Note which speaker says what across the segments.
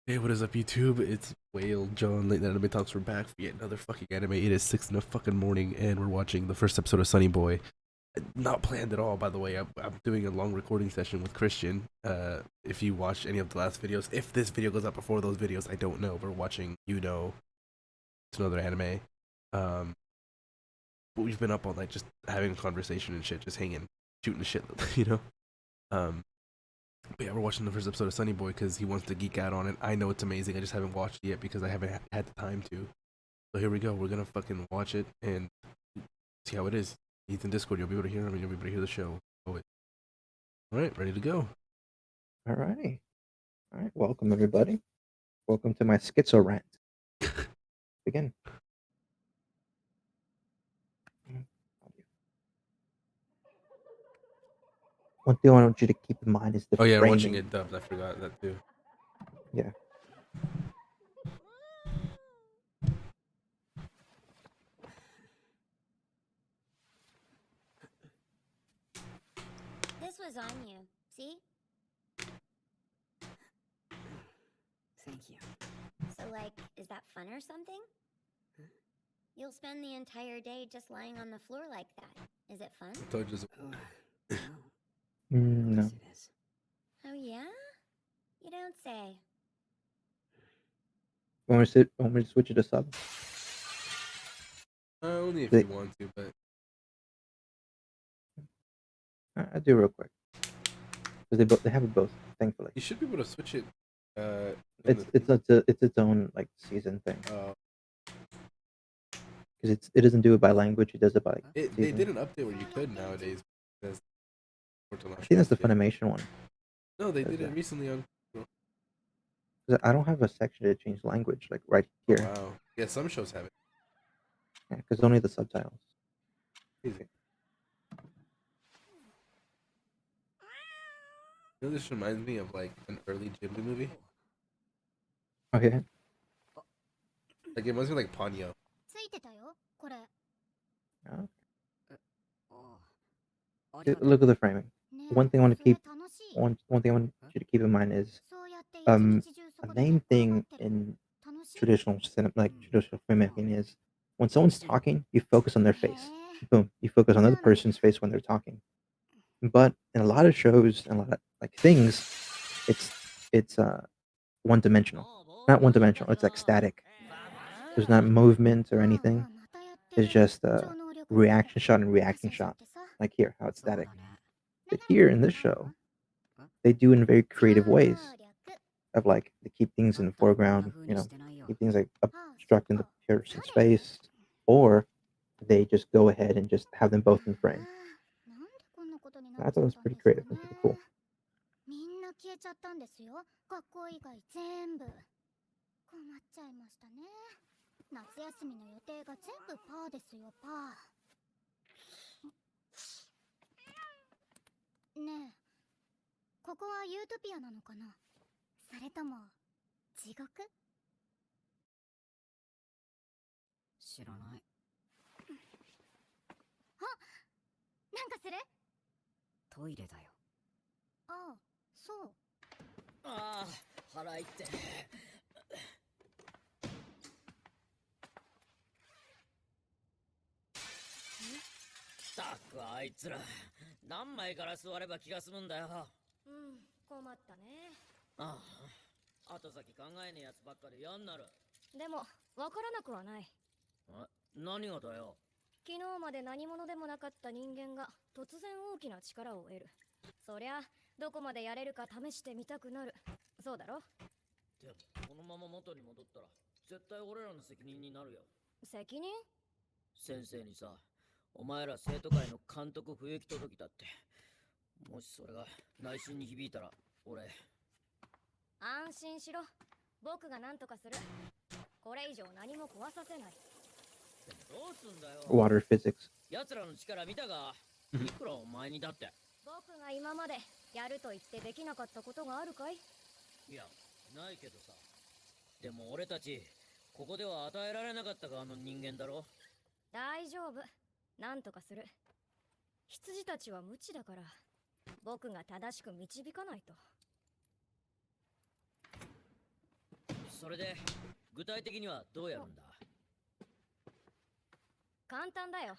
Speaker 1: Hey, what is up, YouTube? It's Whale John. Late Night Anime Talks. We're back for yet another fucking anime. It is 6 in the fucking morning, and we're watching the first episode of Sonny Boy. Not planned at all, by the way. I'm doing a long recording session with Christian. If you watched any of the last videos, if this video goes up before those videos, I don't know. We're watching, it's another anime. Um, but we've been up all night just having a conversation and shit, just hanging, shooting the shit, you know? Um, But yeah, we're watching the first episode of Sunny Boy because he wants to geek out on it. I know it's amazing. I just haven't watched it yet because I haven't had the time to. So here we go. We're gonna fucking watch it and see how it is. He's in Discord. You'll be able to hear him and you'll be able to hear the show. Oh, all right, ready to go.
Speaker 2: All righty. All right. Welcome, everybody. Welcome to my schizo rant. Begin. One thing I want you to keep in mind is the
Speaker 1: Oh yeah, I'm watching
Speaker 2: framing.
Speaker 1: it dubbed. I forgot that too.
Speaker 2: Yeah.
Speaker 3: This was on you, see?
Speaker 4: Thank you.
Speaker 3: So, like, is that fun or something? You'll spend the entire day just lying on the floor like that. Is it fun?
Speaker 1: I told you.
Speaker 4: No.
Speaker 2: No.
Speaker 4: Yes, it is.
Speaker 3: Oh, yeah? You don't say.
Speaker 2: Want me to switch it to sub?
Speaker 1: Only if
Speaker 2: They-
Speaker 1: you want to, but
Speaker 2: I'll do it real quick. Because they have it both, thankfully.
Speaker 1: you should be able to switch it.
Speaker 2: It's its own like season thing.
Speaker 1: Uh,
Speaker 2: Because it doesn't do it by language. It does it by
Speaker 1: they
Speaker 2: season.
Speaker 1: did an update where you could nowadays. Because
Speaker 2: I think that's the Funimation one.
Speaker 1: No, they did it recently on.
Speaker 2: 'Cause I don't have a section to change language like right here.
Speaker 1: Wow. Yeah, some shows have it.
Speaker 2: Yeah, because only the subtitles.
Speaker 1: Crazy. You know, this reminds me of like an early Ghibli movie.
Speaker 2: Okay.
Speaker 1: Like it reminds me of like Ponyo.
Speaker 3: ついてたよ、これ。
Speaker 2: Oh.
Speaker 4: ありがとう。
Speaker 2: Look at the framing.
Speaker 3: ね
Speaker 2: One thing I want to
Speaker 3: それ
Speaker 2: keep
Speaker 3: 楽しい。
Speaker 2: one thing I want you to keep in mind is
Speaker 3: そうやって一
Speaker 2: um
Speaker 3: 日中そ
Speaker 2: a
Speaker 3: こで
Speaker 2: main
Speaker 3: 寝っ転
Speaker 2: thing
Speaker 3: がってる。
Speaker 2: in
Speaker 3: 楽しい。
Speaker 2: traditional traditional filmmaking is when someone's talking, you focus on their
Speaker 3: へ
Speaker 2: face.
Speaker 3: え。
Speaker 2: Boom, you focus on the other person's face when they're talking. But in a lot of shows and a lot of like things, it's one dimensional. Not one dimensional. It's like static. There's not movement or
Speaker 3: ああ
Speaker 2: anything.
Speaker 3: またやってる。
Speaker 2: It's just
Speaker 3: 超
Speaker 2: a
Speaker 3: 能力
Speaker 2: reaction shot and reaction
Speaker 3: 私に
Speaker 2: shot,
Speaker 3: ってさ。
Speaker 2: like here, how it's
Speaker 4: そう
Speaker 2: static.
Speaker 4: だね。
Speaker 2: But here in this show, they do in very creative ways
Speaker 3: 超能力。
Speaker 2: of like they keep things in the
Speaker 4: あんたこんな
Speaker 2: foreground,
Speaker 4: 風
Speaker 2: you
Speaker 4: に
Speaker 2: know,
Speaker 4: してないよ。
Speaker 2: keep things like
Speaker 3: ああ、そっ
Speaker 2: obstructing the
Speaker 3: か。
Speaker 2: person's
Speaker 3: そうだよね。
Speaker 2: face, or they just go ahead and just have them both in
Speaker 3: ああ
Speaker 2: frame.
Speaker 3: なんでこんなことになっ
Speaker 2: I
Speaker 3: ちゃ
Speaker 2: thought
Speaker 3: っ
Speaker 2: it was
Speaker 3: たん
Speaker 2: pretty
Speaker 3: ですか
Speaker 2: creative
Speaker 3: ね。
Speaker 2: and pretty cool.
Speaker 3: みんな消えちゃったんですよ。学校以外全部。困っちゃいましたね。夏休みの予定が全部パーですよ、パー。ねえ、ここはユートピアなのかな、それとも地獄？
Speaker 4: 知らない。
Speaker 3: なんかする？
Speaker 4: トイレだよ。
Speaker 3: ああ、そう。
Speaker 4: ああ、腹いって。ったくあいつら、何枚から座れば気が済むんだよ。
Speaker 3: うん、困ったね。
Speaker 4: ああ、後先考えねえやつばっかで嫌になる。
Speaker 3: でも、わからなくはない。
Speaker 4: 何がだよ。
Speaker 3: 昨日まで何者でもなかった人間が突然大きな力を得る。そりゃどこまでやれるか試してみたくなる。そうだろ？
Speaker 4: でもこのまま元に戻ったら絶対俺らの責任になるよ。
Speaker 3: 責任？
Speaker 4: 先生にさ、お前ら生徒会の監督不行き届きだって。もしそれが内心に響いたら俺。
Speaker 3: 安心しろ。僕が何とかする。これ以上何も壊させない。
Speaker 4: どうすんだよ。
Speaker 2: Water physics.
Speaker 4: 奴らの力見たが、いくらお前にだって。
Speaker 3: 僕が今までやると言ってできなかったことがあるかい？
Speaker 4: いや、ないけどさ。でも俺たち、ここでは与えられなかった側の人間だろ。
Speaker 3: 大丈夫。何とかする。羊たちは無知だから、僕が正しく導かないと。
Speaker 4: それで具体的にはどうやるんだ？
Speaker 5: 簡単だよ。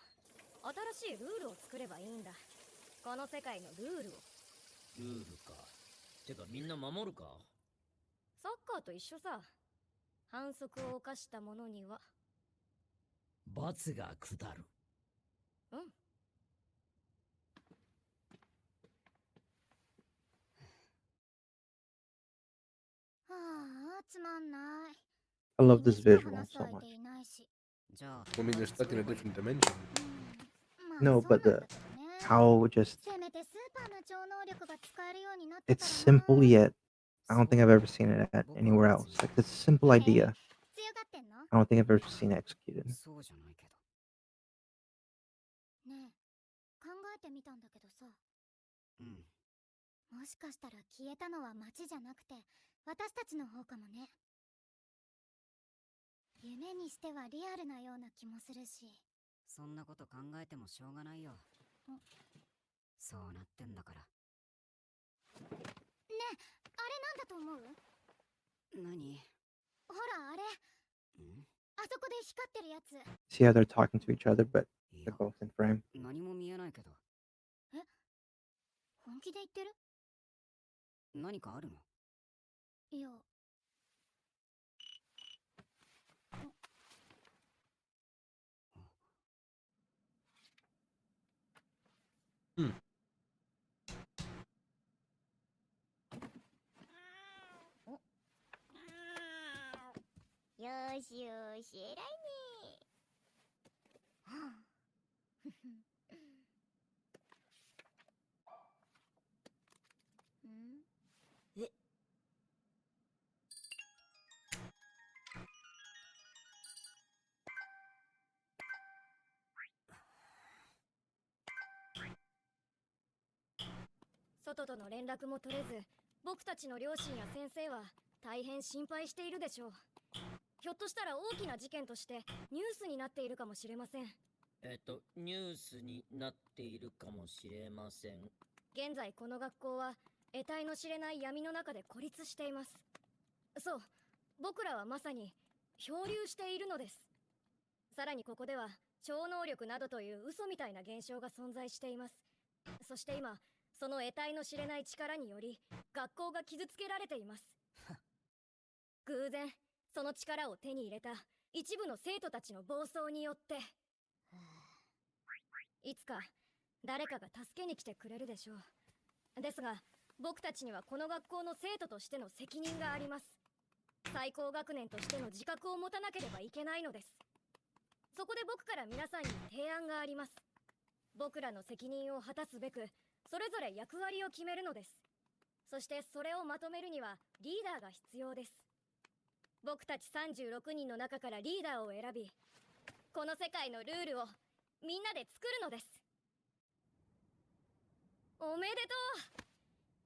Speaker 5: 新しいルールを作ればいいんだ。この世界のルールを。
Speaker 4: ルールか。てかみんな守るか？
Speaker 5: サッカーと一緒さ。反則を犯した者には。
Speaker 4: 罰が下る。
Speaker 5: うん。
Speaker 3: はあ、つまんない。
Speaker 2: I love this
Speaker 3: 君しか
Speaker 2: visual
Speaker 3: 話す
Speaker 2: so
Speaker 3: 相
Speaker 2: much.
Speaker 3: 手いないし。
Speaker 5: じゃあ、
Speaker 1: I mean, they're stuck in a different dimension.
Speaker 3: まあ
Speaker 2: No,
Speaker 3: そうなん
Speaker 2: but
Speaker 3: だ
Speaker 2: the
Speaker 3: けどね。
Speaker 2: how just
Speaker 3: せめてスーパーの超能力が使えるようになって
Speaker 2: it's
Speaker 3: たらな。
Speaker 2: simple yet I don't think I've ever seen it at anywhere else. Like this simple idea,
Speaker 3: 強がってんの？
Speaker 2: I don't think I've ever seen it executed.
Speaker 5: そうじゃないけど。
Speaker 3: ねえ、考えてみたんだけどさ、
Speaker 5: うん。
Speaker 3: もしかしたら消えたのは街じゃなくて私たちの方かもね。夢にしてはリアルなような気もするし。
Speaker 5: そんなこと考えてもしょうがないよ。そうなってんだから。
Speaker 3: ねえ、あれなんだと思う？
Speaker 5: 何？
Speaker 3: ほらあれ、あそこで光ってるやつ。
Speaker 2: See how they're talking to each other, but
Speaker 5: い
Speaker 2: they're
Speaker 5: や、
Speaker 2: both in frame.
Speaker 5: 何も見えないけど。
Speaker 3: 本気で言ってる？
Speaker 5: 何かあるの？
Speaker 3: いや。
Speaker 1: Hmm.
Speaker 3: よーしよーし、偉いね。はあん？
Speaker 5: 外との連絡も取れず、僕たちの両親や先生は大変心配しているでしょう。ひょっとしたら大きな事件としてニュースになっているかもしれません。
Speaker 4: ニュースになっているかもしれません。
Speaker 5: 現在この学校は得体の知れない闇の中で孤立しています。そう、僕らはまさに漂流しているのです。さらにここでは超能力などという嘘みたいな現象が存在しています。そして今、その得体の知れない力により学校が傷つけられています。偶然その力を手に入れた一部の生徒たちの暴走によって、いつか誰かが助けに来てくれるでしょう。ですが僕たちにはこの学校の生徒としての責任があります。最高学年としての自覚を持たなければいけないのです。そこで僕から皆さんに提案があります。僕らの責任を果たすべくそれぞれ役割を決めるのです。そしてそれをまとめるにはリーダーが必要です。僕たち36人の中からリーダーを選び、この世界のルールをみんなで作るのです。おめでとう。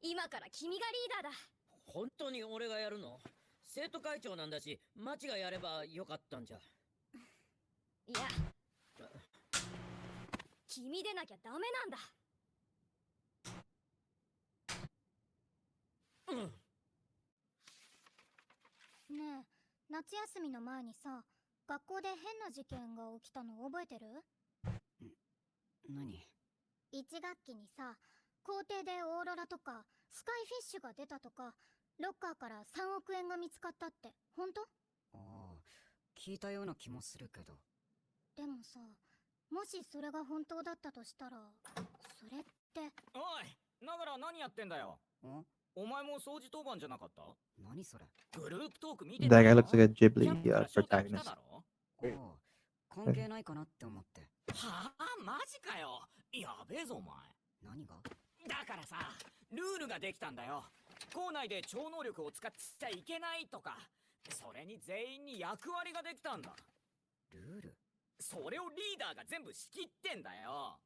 Speaker 5: 今から君がリーダーだ。
Speaker 4: 本当に俺がやるの？生徒会長なんだし、マチがやればよかったんじゃ。
Speaker 5: いや、君でなきゃダメなんだ。
Speaker 3: ねえ、夏休みの前にさ、学校で変な事件が起きたの覚えてる？
Speaker 5: 何？
Speaker 3: 1学期にさ、校庭でオーロラとかスカイフィッシュが出たとか、ロッカーから3億円が見つかったって本当？
Speaker 5: ああ、聞いたような気もするけど。
Speaker 3: でもさ、もしそれが本当だったとしたら、それって。
Speaker 6: おい、ながら何やってんだよ。お前も掃除当番じゃなかった？
Speaker 5: 何それ？
Speaker 6: グループトーク見て
Speaker 2: That
Speaker 6: た
Speaker 2: guy
Speaker 6: ろ？
Speaker 2: looks like a
Speaker 6: キャ
Speaker 2: Ghibli
Speaker 6: ンプから招待来た
Speaker 2: protagonist.
Speaker 6: だろ？
Speaker 5: ああ、関係ないかなって思って。
Speaker 6: はあ、マジかよ。やべえぞお前。
Speaker 5: 何が？
Speaker 6: だからさ、ルールができたんだよ。校内で超能力を使っちゃいけないとか、それに全員に役割ができたんだ。
Speaker 5: ルール？
Speaker 6: それをリーダーが全部仕切ってんだよ。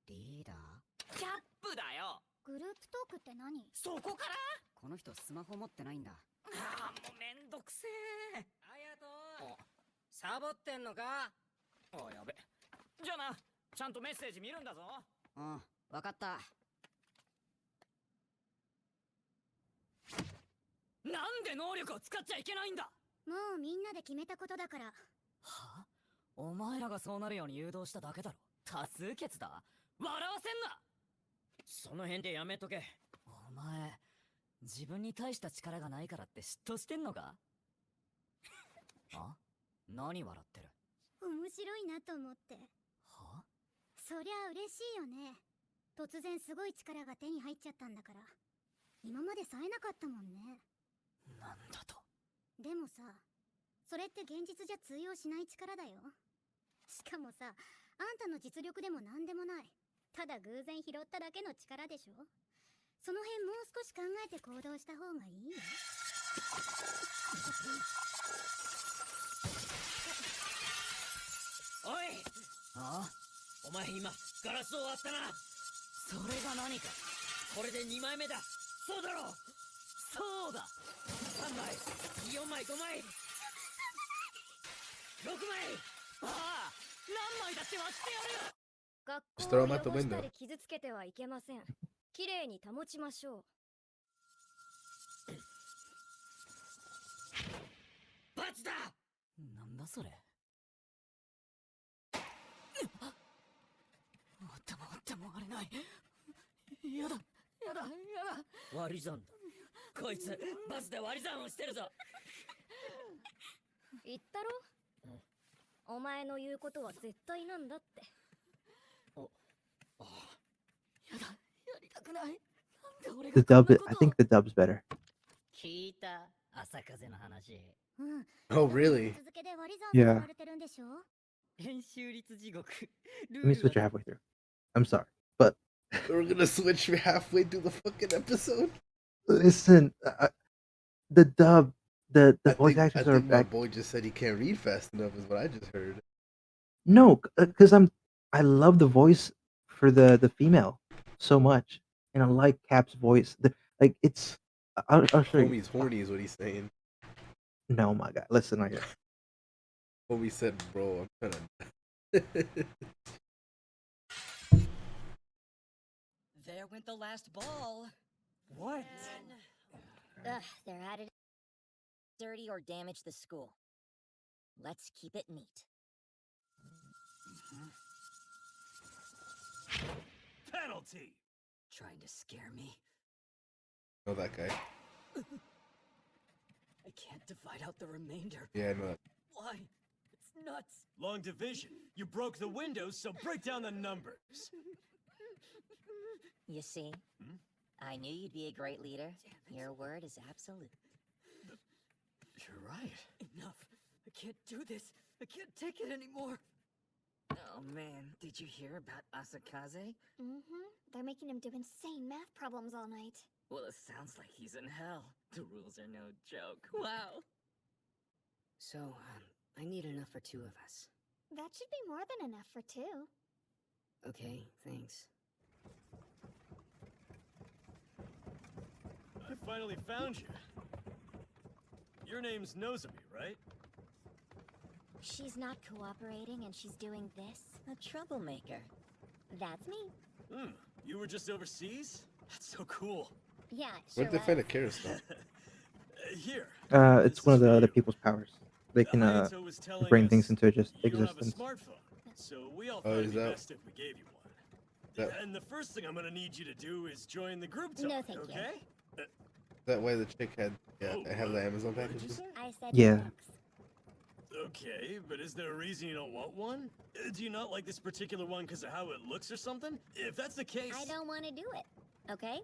Speaker 5: リーダー？
Speaker 6: キャップだよ。
Speaker 3: グループトークって何？
Speaker 6: そこから？
Speaker 5: この人スマホ持ってないんだ。
Speaker 6: ああ、もうめんどくせえ。
Speaker 7: あやとサボってんのか？
Speaker 6: あ、やべ。じゃあな、ちゃんとメッセージ見るんだぞ。
Speaker 5: うん、わかった。
Speaker 6: なんで能力を使っちゃいけないんだ。
Speaker 3: もうみんなで決めたことだから。
Speaker 6: はあ、お前らがそうなるように誘導しただけだろ。多数決だ。笑わせんな。
Speaker 4: その辺でやめとけ。
Speaker 6: お前、自分に大した力がないからって嫉妬してんのか？あ？何笑ってる？
Speaker 3: 面白いなと思って。
Speaker 6: は？
Speaker 3: そりゃ嬉しいよね。突然すごい力が手に入っちゃったんだから。今までさえなかったもんね。
Speaker 6: なんだと？
Speaker 3: でもさ、それって現実じゃ通用しない力だよ。しかもさ、あんたの実力でもなんでもない。ただ偶然拾っただけの力でしょ。その辺もう少し考えて行動した方がいいよ。
Speaker 4: おい、
Speaker 6: あ？
Speaker 4: お前今ガラスを割ったな。
Speaker 6: それが何か？
Speaker 4: これで2枚目だ。そうだろう。
Speaker 6: そうだ。
Speaker 4: 3枚、4枚、5枚、6枚。
Speaker 6: ああ、何枚だって割ってやるよ。
Speaker 5: 学
Speaker 1: Just
Speaker 5: 校
Speaker 1: throw
Speaker 5: を
Speaker 1: him out the
Speaker 5: 汚した
Speaker 1: window.
Speaker 5: り傷つけてはいけません。きれいに保ちましょう。
Speaker 4: 罰だ。
Speaker 6: なんだそれ。割っても割っても割れない。やだ、やだ、やだ。
Speaker 4: 割り算だ。こいつバスで割り算をしてるぞ。
Speaker 5: 言ったろ、お前の言うことは絶対なんだって。
Speaker 6: やだ、やりたくない。なんで俺
Speaker 2: The
Speaker 6: がこん
Speaker 2: dub,
Speaker 6: なこ
Speaker 2: I
Speaker 6: とを。
Speaker 2: think the dub's better.
Speaker 4: 聞いた朝風の話。
Speaker 3: うん。
Speaker 1: Oh, really?
Speaker 3: 続けで割り算
Speaker 2: Yeah.
Speaker 3: させられてるんでしょ。
Speaker 4: 編集率地獄。
Speaker 2: Let me switch it halfway through. I'm sorry, but
Speaker 1: We're gonna switch halfway through the fucking episode.
Speaker 2: listen, the dub, the voice
Speaker 1: I
Speaker 2: actors are
Speaker 1: think my
Speaker 2: back.
Speaker 1: boy just said he can't read fast enough. Is what I just heard.
Speaker 2: No, because I love the voice for the female so much, and I like Cap's voice. Like it's, I'll show you.
Speaker 1: Homie's horny is what he's saying.
Speaker 2: No, my God, listen right here.
Speaker 1: Homie said, "Bro, I'm trying to."
Speaker 7: There went the last ball.
Speaker 6: What?
Speaker 5: Ugh, they're at it.
Speaker 7: Dirty or damage the school. Let's keep it neat.
Speaker 6: Penalty. Trying to scare me.
Speaker 1: Know that guy?
Speaker 6: I can't divide out the remainder.
Speaker 1: Yeah, I know that.
Speaker 6: Why? It's nuts. Long division. You broke the windows, so break down the numbers.
Speaker 7: You see? I knew you'd be a great leader. Your word is absolute.
Speaker 6: You're right. Enough. I can't do this. I can't take it anymore.
Speaker 7: Oh man, did you hear about Asakaze?
Speaker 5: They're making him do insane math problems all night.
Speaker 7: Well, it sounds like he's in hell. The rules are no joke. Wow. So, I need enough for 2 of us.
Speaker 5: That should be more than enough for 2.
Speaker 7: Okay, thanks.
Speaker 8: I finally found you. Your name's Nozomi, right?
Speaker 5: She's not cooperating and she's doing this.
Speaker 7: A troublemaker.
Speaker 5: That's me.
Speaker 8: You were just overseas? That's so cool.
Speaker 5: Yeah, sure
Speaker 1: Where'd they
Speaker 5: was.
Speaker 1: find a carousel?
Speaker 8: Here.
Speaker 2: It's one of the other people's powers. They can
Speaker 8: Hayato was telling
Speaker 2: bring
Speaker 8: us
Speaker 2: things into just
Speaker 8: you don't
Speaker 2: existence.
Speaker 8: have a smartphone, so we all
Speaker 1: Oh,
Speaker 8: thought it'd
Speaker 1: is
Speaker 8: be
Speaker 1: that-
Speaker 8: best if we gave you one.
Speaker 1: That-
Speaker 8: And the first thing I'm gonna need you to do is join the group talk,
Speaker 5: No, thank you.
Speaker 8: okay?
Speaker 1: That way the chick had, yeah,
Speaker 8: Oh,
Speaker 1: I have the Amazon
Speaker 8: what did you
Speaker 1: packages.
Speaker 8: say?
Speaker 5: I said
Speaker 2: Yeah.
Speaker 5: thanks.
Speaker 8: Okay, but is there a reason you don't want one? Do you not like this particular one because of how it looks or something? If that's the case...
Speaker 5: I don't want to do it. Okay?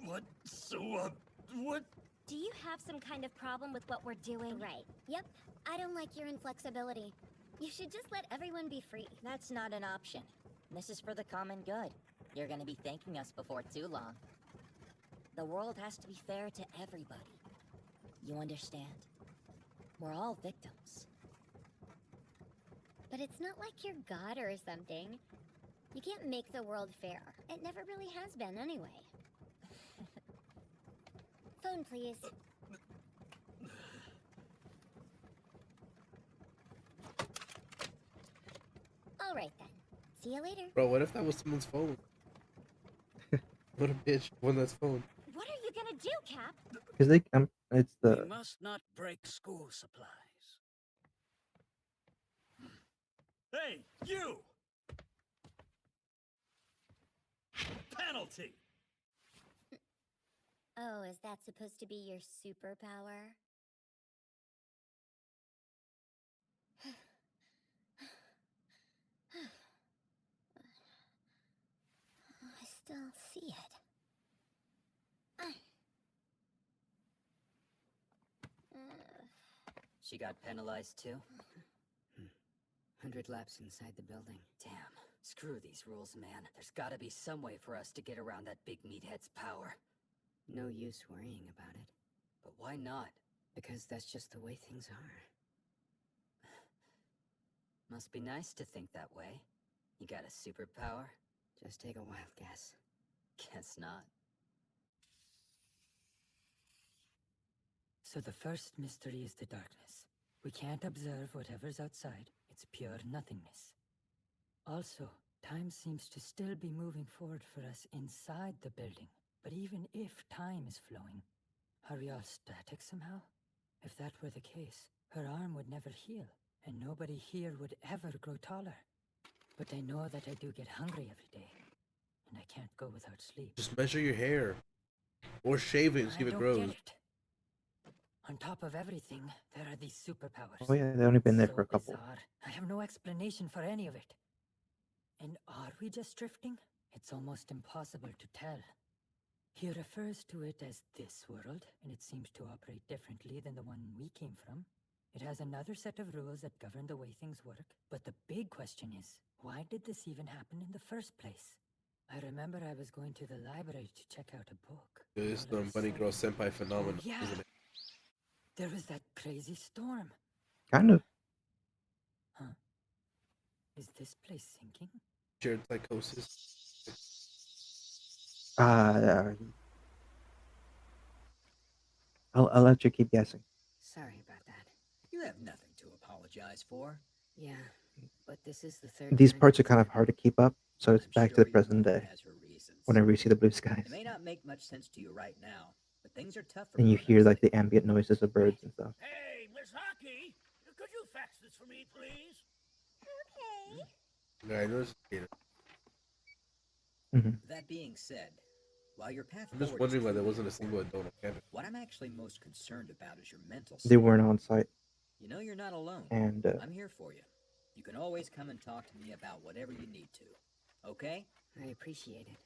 Speaker 8: What? So, what?
Speaker 5: Do you have some kind of problem with what we're doing? Right. Yep. I don't like your inflexibility. You should just let everyone be free.
Speaker 7: That's not an option. This is for the common good. You're gonna be thanking us before too long. The world has to be fair to everybody. You understand? We're all victims.
Speaker 5: But it's not like you're God or something. You can't make the world fair. It never really has been anyway. Phone, please. All right then. See you later.
Speaker 1: Bro, what if that was someone's phone? What a bitch. One that's phone.
Speaker 5: What are you gonna do, Cap?
Speaker 2: Because it's
Speaker 8: We
Speaker 2: the
Speaker 8: must not break school supplies. Hey, you! Penalty!
Speaker 3: Oh, is that supposed to be your superpower? I still see it.
Speaker 4: She got penalized too? 100 laps inside the building. Damn. Screw these rules, man. There's gotta be some way for us to get around that big meathead's power. No use worrying about it. But why not? Because that's just the way things are. Must be nice to think that way. You got a superpower? Just take a wild guess. Guess not. So the first mystery is the darkness. We can't observe whatever's outside. It's pure nothingness. Also, time seems to still be moving forward for us inside the building. But even if time is flowing, are we all static somehow? If that were the case, her arm would never heal, and nobody here would ever grow taller. But I know that I do get hungry every day, and I can't go without sleep.
Speaker 1: Just measure your hair. Or shave it and see if it
Speaker 4: I
Speaker 1: grows.
Speaker 4: don't get it. On top of everything, there are these superpowers.
Speaker 2: oh yeah, they've only been there
Speaker 4: So
Speaker 2: for a couple.
Speaker 4: bizarre. I have no explanation for any of it. And are we just drifting? It's almost impossible to tell. He refers to it as this world, and it seems to operate differently than the one we came from. It has another set of rules that govern the way things work. But the big question is, why did this even happen in the first place? I remember I was going to the library to check out a book.
Speaker 1: It's
Speaker 4: All
Speaker 1: the
Speaker 4: of a
Speaker 1: bunny girl
Speaker 4: sudden-
Speaker 1: senpai phenomenon,
Speaker 4: Oh, yeah.
Speaker 1: isn't it?
Speaker 4: There was that crazy storm.
Speaker 2: Kind of.
Speaker 4: Huh. Is this place sinking?
Speaker 1: Shared psychosis.
Speaker 2: I'll let you keep guessing.
Speaker 4: Sorry about that.
Speaker 6: You have nothing to apologize for.
Speaker 4: Yeah, but this is the third
Speaker 2: These
Speaker 4: time
Speaker 2: parts are
Speaker 4: it's
Speaker 2: kind of
Speaker 4: happened.
Speaker 2: hard to keep up, so it's
Speaker 6: I'm
Speaker 2: back to
Speaker 6: sure
Speaker 2: the
Speaker 6: your
Speaker 2: present
Speaker 6: mother
Speaker 2: day.
Speaker 6: has her reasons.
Speaker 2: Whenever you see the blue skies,
Speaker 6: It may not make much sense to you right now, but things are tough for
Speaker 2: and you
Speaker 6: grown-ups
Speaker 2: hear like
Speaker 6: lately.
Speaker 2: the ambient noises of birds and stuff.
Speaker 8: Hey, Miss Hockey! Could you fax this for me, please?
Speaker 3: Okay.
Speaker 1: Yeah, I noticed it.
Speaker 2: Hmm
Speaker 6: That being said, while your path
Speaker 1: I'm just
Speaker 6: forward is
Speaker 1: wondering why there
Speaker 6: truly
Speaker 1: wasn't a single
Speaker 6: important,
Speaker 1: adult on campus.
Speaker 6: what I'm actually most concerned about is your mental
Speaker 2: They
Speaker 6: state.
Speaker 2: weren't on site,
Speaker 6: You know you're not alone.
Speaker 2: and
Speaker 6: I'm here for you. You can always come and talk to me about whatever you need to. Okay?
Speaker 4: I appreciate it.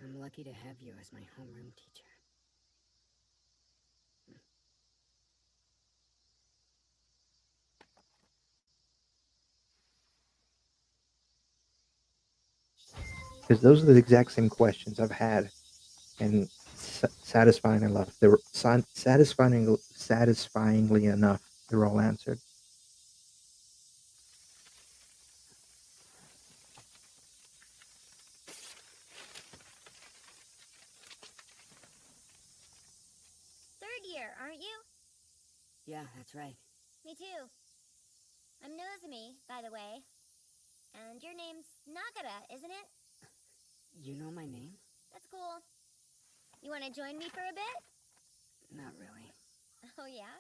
Speaker 4: I'm lucky to have you as my homeroom teacher.
Speaker 2: because those are the exact same questions I've had, and satisfying enough, they were satisfyingly enough, they were all answered.
Speaker 3: Third year, aren't you?
Speaker 4: Yeah, that's right.
Speaker 3: Me too. I'm Nozomi, by the way. And your name's Nagara, isn't it?
Speaker 4: You know my name?
Speaker 3: That's cool. You want to join me for a bit?
Speaker 4: Not really.
Speaker 3: Oh, yeah?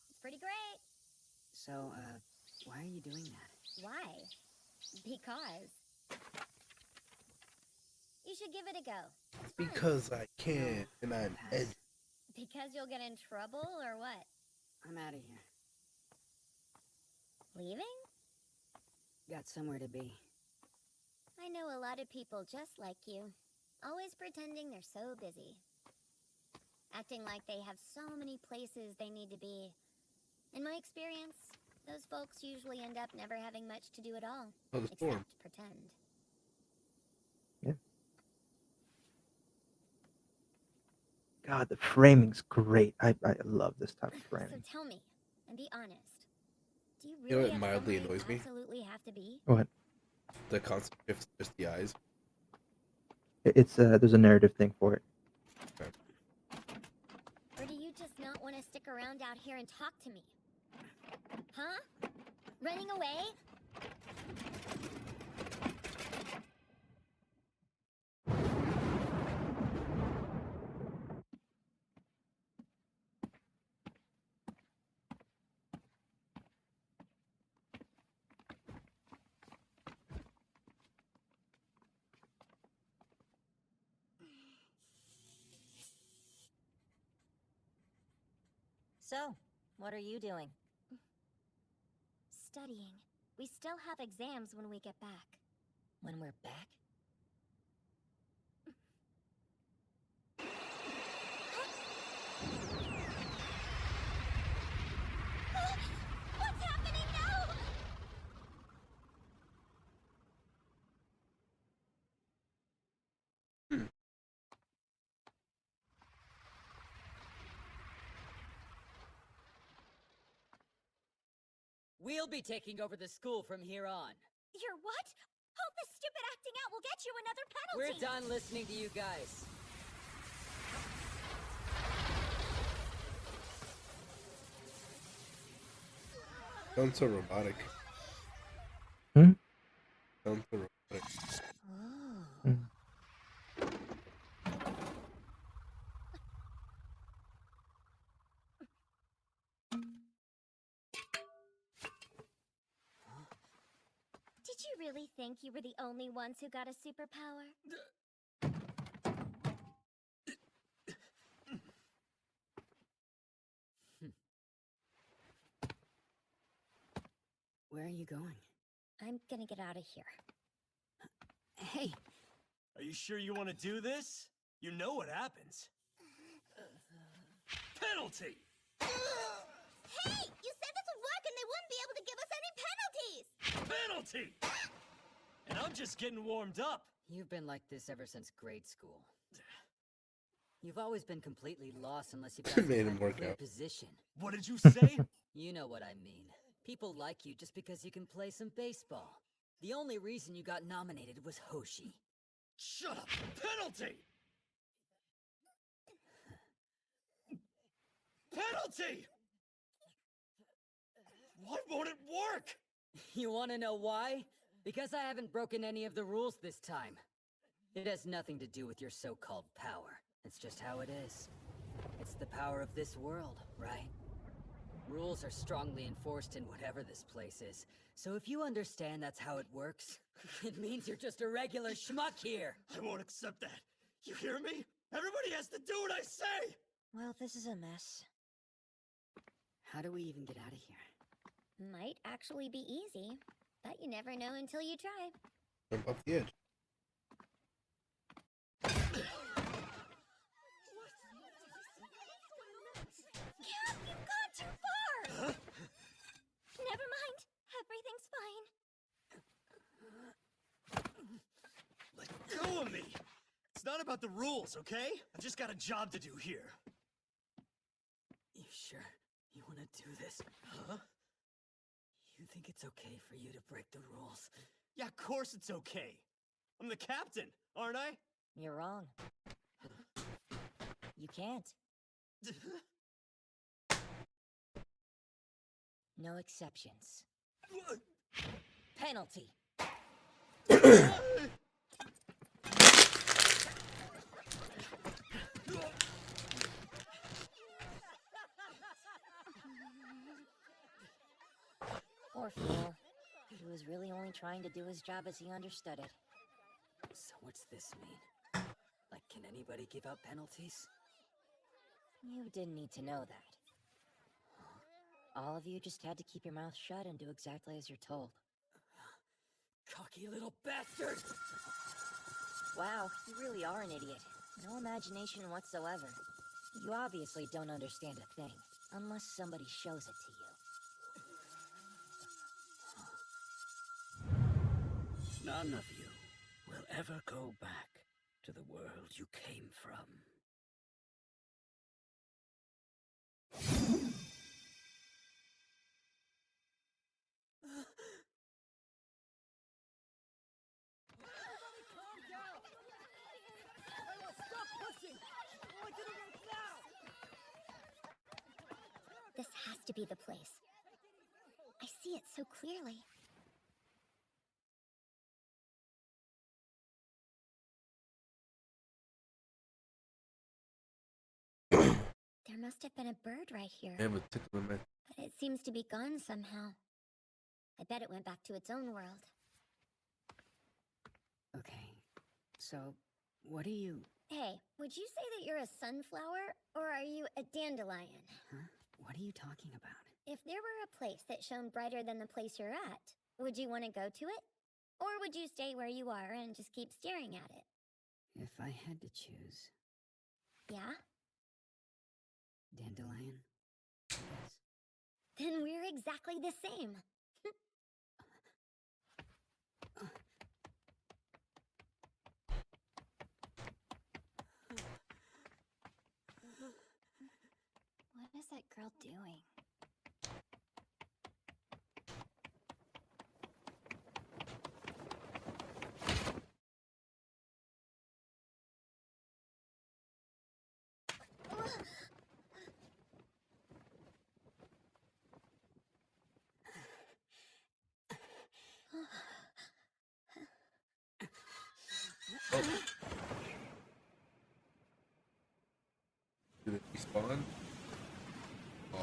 Speaker 3: It's pretty great.
Speaker 4: So, why are you doing that?
Speaker 3: Why? Because. You should give it a go. It's fun.
Speaker 1: Because I can, and I'm
Speaker 4: Pass.
Speaker 1: edgy.
Speaker 3: Because you'll get in trouble, or what?
Speaker 4: I'm out of here.
Speaker 3: Leaving?
Speaker 4: Got somewhere to be.
Speaker 3: I know a lot of people just like you. Always pretending they're so busy. Acting like they have so many places they need to be. In my experience, those folks usually end up never having much to do at all.
Speaker 1: Oh, the storm.
Speaker 3: Except pretend.
Speaker 2: God, the framing's great. I love this type of
Speaker 3: So
Speaker 2: framing.
Speaker 3: tell me, and be honest. Do you
Speaker 1: You know
Speaker 3: really
Speaker 1: what
Speaker 3: have
Speaker 1: mildly
Speaker 3: somewhere you
Speaker 1: annoys me?
Speaker 3: absolutely have to be?
Speaker 2: What?
Speaker 1: The concept shifts just the eyes.
Speaker 2: It's there's a narrative thing for it.
Speaker 3: Or do you just not want to stick around out here and talk to me? Huh? Running away?
Speaker 7: So, what are you doing?
Speaker 5: Studying. We still have exams when we get back.
Speaker 7: When we're back?
Speaker 5: What's happening now?
Speaker 4: We'll be taking over the school from here on.
Speaker 5: You're what? All this stupid acting out will get you another penalty!
Speaker 4: We're done listening to you guys.
Speaker 1: Sounds so robotic.
Speaker 2: Hmm?
Speaker 1: Sounds so robotic.
Speaker 7: Oh.
Speaker 2: Mm.
Speaker 5: Did you really think you were the only ones who got a superpower?
Speaker 4: Where are you going?
Speaker 5: I'm gonna get out of here.
Speaker 4: Hey,
Speaker 8: Are you sure you want to do this? You know what happens. Penalty!
Speaker 5: Hey! You said this would work and they wouldn't be able to give us any penalties!
Speaker 8: Penalty! And I'm just getting warmed up.
Speaker 4: you've been like this ever since grade school. You've always been completely lost unless you've got some
Speaker 1: Made
Speaker 4: kind
Speaker 1: him
Speaker 4: of
Speaker 1: work
Speaker 4: clear
Speaker 1: out.
Speaker 4: position.
Speaker 8: What did you say?
Speaker 4: You know what I mean. People like you just because you can play some baseball. The only reason you got nominated was Hoshi.
Speaker 8: Shut up! Penalty! Penalty! Why won't it work?
Speaker 4: You want to know why? Because I haven't broken any of the rules this time. It has nothing to do with your so-called power. It's just how it is. It's the power of this world, right? Rules are strongly enforced in whatever this place is. So if you understand that's how it works, it means you're just a regular schmuck here.
Speaker 8: I won't accept that. You hear me? Everybody has to do what I say!
Speaker 7: Well, this is a mess.
Speaker 4: How do we even get out of here?
Speaker 5: Might actually be easy, but you never know until you try.
Speaker 1: Jump off the edge.
Speaker 5: Cap, you've gone too far! Never mind. Everything's fine.
Speaker 8: Let go of me! It's not about the rules, okay? I've just got a job to do here.
Speaker 4: You sure you want to do this?
Speaker 8: Huh?
Speaker 4: You think it's okay for you to break the rules?
Speaker 8: Yeah, of course it's okay. I'm the captain, aren't I?
Speaker 7: You're wrong. You can't. No exceptions. Penalty. Poor fool. He was really only trying to do his job as he understood it.
Speaker 4: So what's this mean? Like, can anybody give out penalties?
Speaker 7: You didn't need to know that. All of you just had to keep your mouth shut and do exactly as you're told.
Speaker 4: Cocky little bastard!
Speaker 7: Wow, you really are an idiot. No imagination whatsoever. You obviously don't understand a thing, unless somebody shows it to you.
Speaker 4: None of you will ever go back to the world you came from.
Speaker 5: This has to be the place. I see it so clearly. There must have been a bird right here,
Speaker 1: I have a tickle in my.
Speaker 5: but it seems to be gone somehow. I bet it went back to its own world.
Speaker 4: Okay, so what do you...
Speaker 5: Hey, would you say that you're a sunflower, or are you a dandelion?
Speaker 4: Huh? What are you talking about?
Speaker 3: If there were a place that shone brighter than the place you're at, would you want to go to it? Or would you stay where you are and just keep staring at it?
Speaker 4: If I had to choose,
Speaker 3: Yeah?
Speaker 4: dandelion, I guess.
Speaker 3: Then we're exactly the same. What is that girl doing?
Speaker 1: Did it respawn? Oh.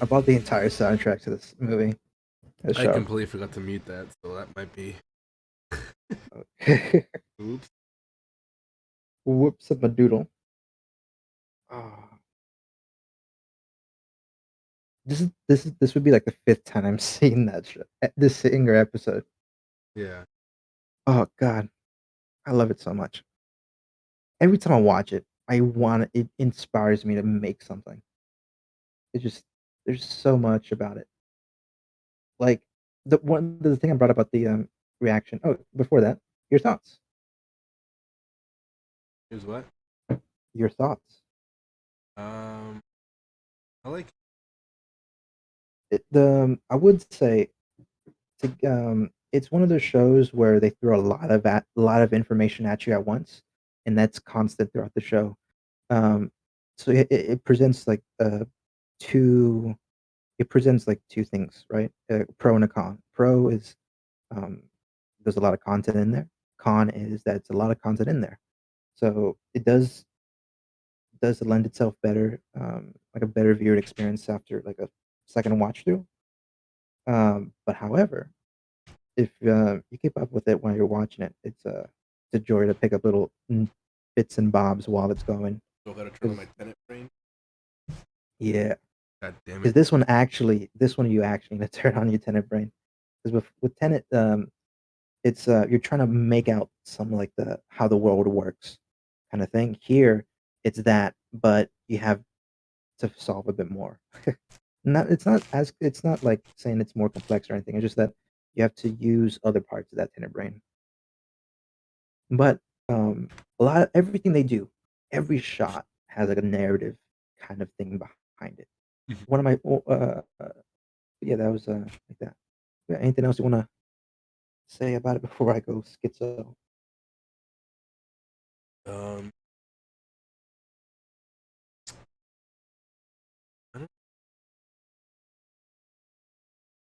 Speaker 2: I bought the entire soundtrack to this movie. This
Speaker 1: I
Speaker 2: show.
Speaker 1: completely forgot to mute that, so that might be. Oops.
Speaker 2: Whoops of a doodle. Ah. This would be like the 5th time I'm seeing that show, this single episode.
Speaker 1: Yeah.
Speaker 2: Oh god, I love it so much. Every time I watch it, it inspires me to make something. It just there's so much about it. Like the thing I brought up about the reaction. Oh, before that, your thoughts.
Speaker 1: Here's what?
Speaker 2: Your thoughts.
Speaker 1: I like.
Speaker 2: I would say it's one of those shows where they throw a lot of information at you at once, and that's constant throughout the show. Um, so it presents like 2 it presents like 2 things, right? A pro and a con. Pro is um, there's a lot of content in there. Con is that it's a lot of content in there. So it does lend itself better, like a better viewed experience after like a second watch through. But however, if you keep up with it while you're watching it, it's a joy to pick up little bits and bobs while it's going.
Speaker 1: Still gotta turn on my Tenet brain.
Speaker 2: Yeah,
Speaker 1: God damn
Speaker 2: because
Speaker 1: it.
Speaker 2: this one you actually need to turn on your Tenet brain. Because with Tenet, it's you're trying to make out some like the how the world works kind of thing. Here, it's that, but you have to solve a bit more. It's not like saying it's more complex or anything. It's just that you have to use other parts of that Tenet brain. But everything they do, every shot has like a narrative kind of thing behind it.
Speaker 1: Mhm.
Speaker 2: One of my yeah, that was like that. Yeah, anything else you want to say about it before I go schizo?
Speaker 1: Um, I don't.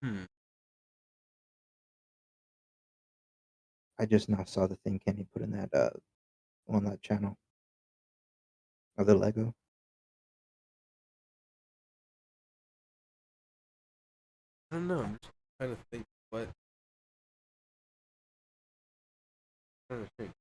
Speaker 1: Hmm.
Speaker 2: I just now saw the thing Kenny put in that on that channel of the Lego.
Speaker 1: I don't know. I'm just trying to think. What? Trying to think.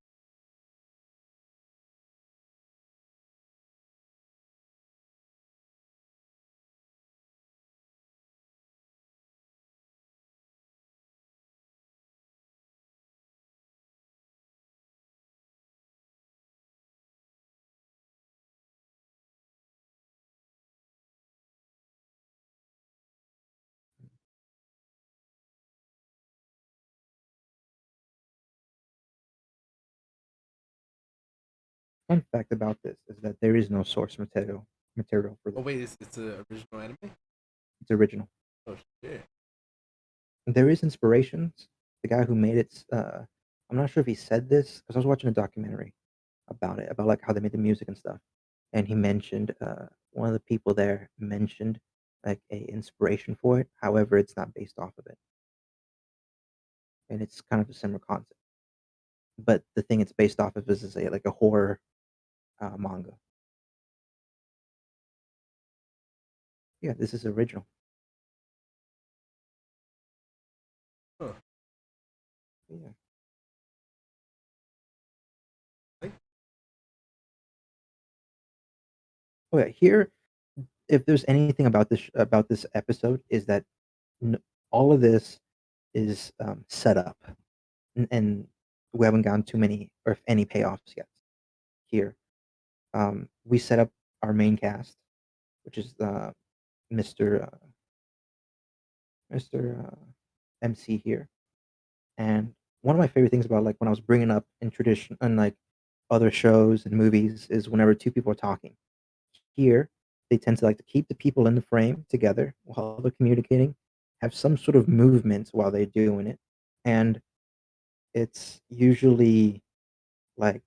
Speaker 2: Fun fact about this is that there is no source material for
Speaker 1: Oh
Speaker 2: this.
Speaker 1: wait, it's an original anime.
Speaker 2: It's original.
Speaker 1: Oh shit.
Speaker 2: There is inspirations. The guy who made it, I'm not sure if he said this because I was watching a documentary about it, about like how they made the music and stuff, and he mentioned one of the people there mentioned like a inspiration for it. However, it's not based off of it, and it's kind of a similar concept. But the thing it's based off of is a like a horror manga. Yeah, this is original.
Speaker 1: Huh.
Speaker 2: Yeah.
Speaker 1: I-
Speaker 2: Oh yeah, here, if there's anything about this episode, is that n- all of this is set up, and we haven't gotten too many or if any payoffs yet. Here, we set up our main cast, which is Mr. Mr. MC here, and one of my favorite things about like when I was bringing up in tradition and like other shows and movies is whenever two people are talking. Here, they tend to like to keep the people in the frame together while they're communicating, have some sort of movement while they're doing it, and it's usually like,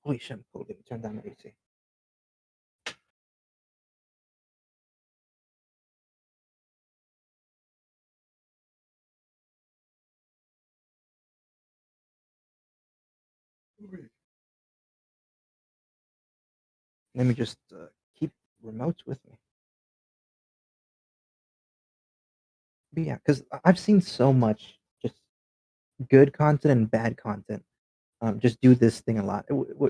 Speaker 2: holy shit, I'm cold. Let me turn down the AC. Let me just keep remotes with me. But yeah, because I've seen so much just good content and bad content. Just do this thing a lot.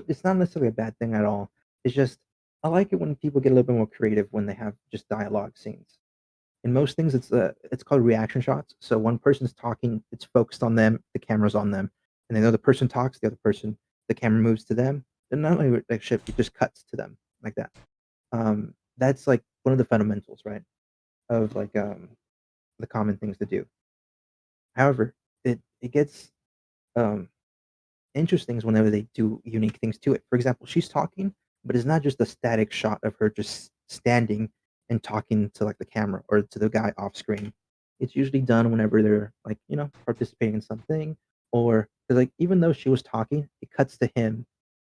Speaker 2: It's not necessarily a bad thing at all. It's just I like it when people get a little bit more creative when they have just dialogue scenes. In most things, it's called reaction shots. So one person's talking, it's focused on them, the camera's on them, and then the other person talks, the other person, the camera moves to them. And not only like shift, it just cuts to them like that. That's like one of the fundamentals, right? Of like the common things to do. However, it gets um interesting is whenever they do unique things to it. For example, she's talking, but it's not just a static shot of her just standing and talking to like the camera or to the guy off screen. It's usually done whenever they're like, participating in something or because like even though she was talking, it cuts to him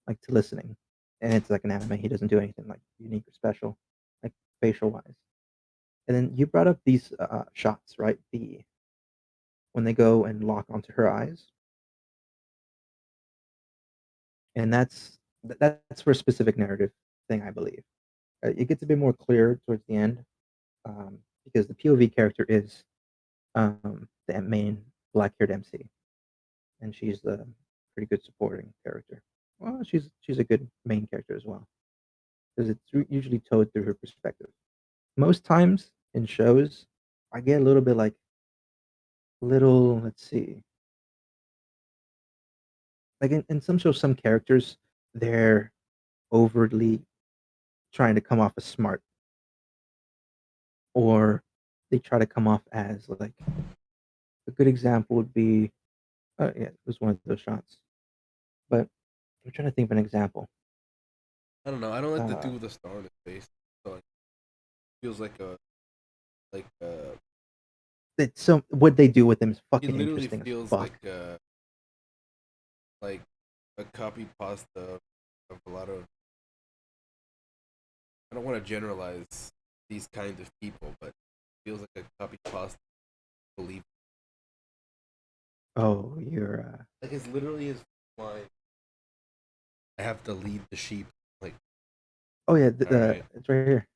Speaker 2: like to listening. And it's like an anime. He doesn't do anything like unique or special, like facial wise. And then you brought up these shots, right? The when they go and lock onto her eyes, and that's for a specific narrative thing, I believe. It gets a bit more clear towards the end because the POV character is the main black-haired MC, and she's a pretty good supporting character. Well, she's a good main character as well because it's usually told through her perspective. Most times in shows, I get a little bit like little. Let's see, like in some shows, some characters they're overtly trying to come off as smart or they try to come off as like a good example would be yeah, it was one of those shots. But I'm trying to think of an example.
Speaker 1: I don't know. I don't like the
Speaker 2: Uh,
Speaker 1: dude with the star on his face. So it feels like
Speaker 2: it's so what they do with him is
Speaker 1: it
Speaker 2: fucking
Speaker 1: literally
Speaker 2: interesting as
Speaker 1: feels
Speaker 2: fuck.
Speaker 1: like a copy pasta of a lot of. I don't want to generalize these kinds of people, but it feels like a copy pasta. Believe
Speaker 2: Oh, you're
Speaker 1: like it's literally his line. I have to lead the sheep. Like,
Speaker 2: oh yeah,
Speaker 1: all right,
Speaker 2: it's right here.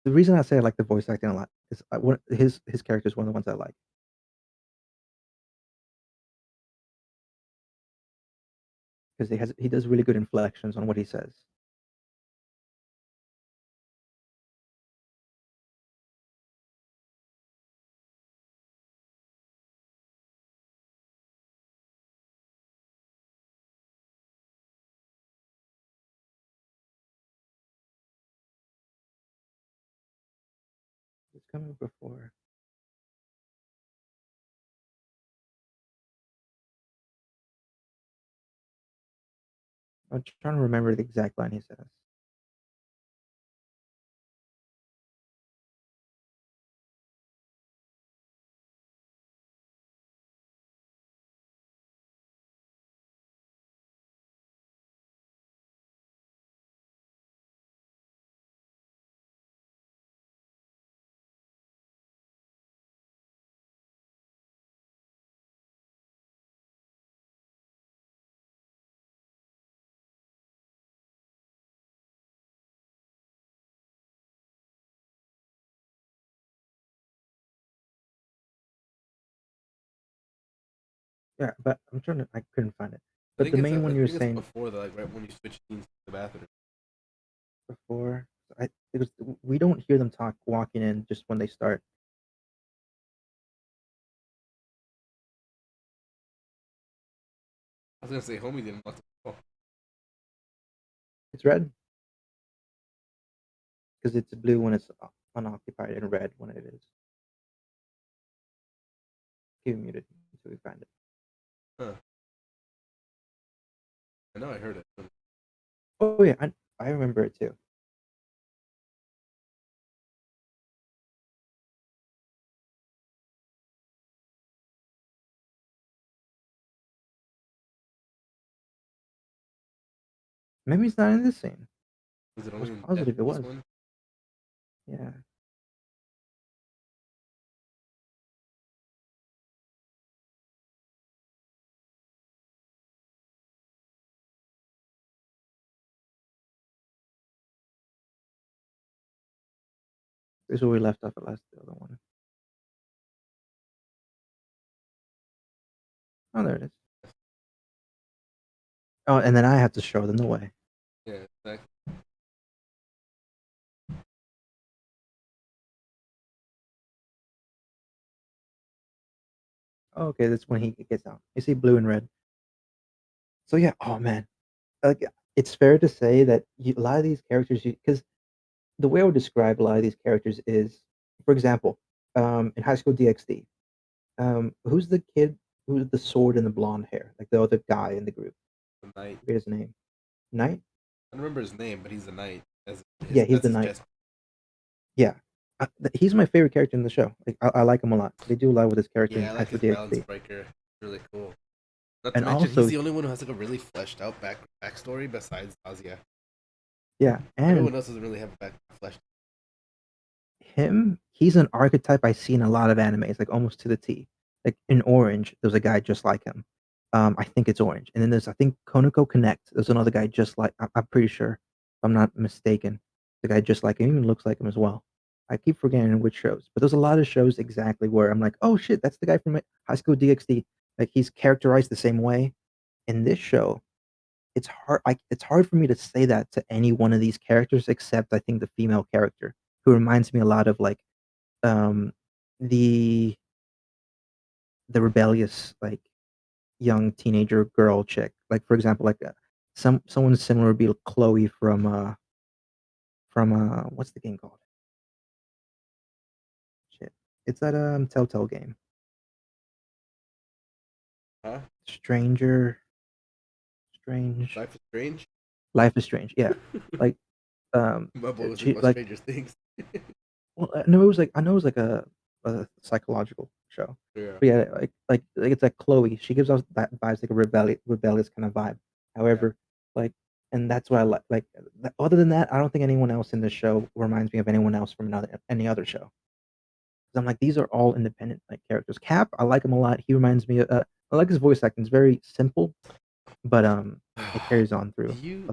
Speaker 2: The reason I say I like the voice acting a lot is his character is one of the ones I like because he does really good inflections on what he says. It's coming before. I'm trying to remember the exact line he says. Yeah, but I'm trying to. I couldn't find it.
Speaker 1: I
Speaker 2: But
Speaker 1: think
Speaker 2: the
Speaker 1: it's
Speaker 2: main one
Speaker 1: I
Speaker 2: you were
Speaker 1: think it's
Speaker 2: saying
Speaker 1: before the like right when you switch scenes to the bathroom.
Speaker 2: before, it was we don't hear them talk walking in just when they start.
Speaker 1: I was gonna say homie didn't want to. Oh,
Speaker 2: It's red because it's blue when it's unoccupied and red when it is. Keep it muted until we find it.
Speaker 1: huh. I know I heard it.
Speaker 2: Oh yeah, I remember it too. Maybe it's not in this scene.
Speaker 1: Was it
Speaker 2: I
Speaker 1: only
Speaker 2: was
Speaker 1: in
Speaker 2: positive it
Speaker 1: this
Speaker 2: was.
Speaker 1: one?
Speaker 2: Yeah. This is where we left off at last. The other one. Oh, there it is. Oh, and then I have to show them the way.
Speaker 1: Yeah, exactly.
Speaker 2: Oh, okay, that's when he gets out. You see blue and red. So yeah. Oh man, like it's fair to say that a lot of these characters, because the way I would describe a lot of these characters is, for example, in High School DxD, who's the kid who's the sword and the blonde hair, like the other guy in the group?
Speaker 1: The knight.
Speaker 2: I forget his name. Knight.
Speaker 1: I don't remember his name, but he's the knight.
Speaker 2: Yeah, he's
Speaker 1: That's
Speaker 2: the
Speaker 1: his
Speaker 2: knight.
Speaker 1: chest.
Speaker 2: Yeah, he's my favorite character in the show. Like I like him a lot. They do a lot with his character
Speaker 1: Yeah,
Speaker 2: in
Speaker 1: I
Speaker 2: High
Speaker 1: like
Speaker 2: School
Speaker 1: his balance
Speaker 2: DxD,
Speaker 1: breaker. Really cool. Not to
Speaker 2: and
Speaker 1: mention, he's
Speaker 2: also
Speaker 1: the only one who has like a really fleshed out backstory besides Azia.
Speaker 2: yeah, and
Speaker 1: Everyone else doesn't really have a fleshed.
Speaker 2: he's an archetype I see in a lot of animes, like almost to the T. Like in Orange, there's a guy just like him. I think it's Orange, and then there's I think Konoko Connect. There's another guy just like I'm pretty sure, if I'm not mistaken, the guy just like him even looks like him as well. I keep forgetting which shows, but there's a lot of shows exactly where I'm like, oh shit, that's the guy from High School DxD. Like he's characterized the same way. In this show, it's hard for me to say that to any one of these characters except I think the female character who reminds me a lot of like um the rebellious like young teenager girl chick. Like for example, like someone similar would be Chloe from what's the game called? Shit. It's that Telltale game.
Speaker 1: Huh?
Speaker 2: Stranger
Speaker 1: Life is Strange.
Speaker 2: Life is Strange. Yeah. Like
Speaker 1: My boy was thinking
Speaker 2: she
Speaker 1: about
Speaker 2: like
Speaker 1: Stranger Things.
Speaker 2: well, no, it was like I know it was like a psychological show.
Speaker 1: Yeah.
Speaker 2: But yeah, like it's like Chloe. She gives off that vibes like a rebellious kind of vibe. However, like, and that's what I like. Like, other than that, I don't think anyone else in this show reminds me of anyone else from any other show. 'Cause I'm like, these are all independent like characters. Cap, I like him a lot. He reminds me. I like his voice acting. It's very simple, but it carries on
Speaker 1: Do
Speaker 2: through
Speaker 1: you
Speaker 2: other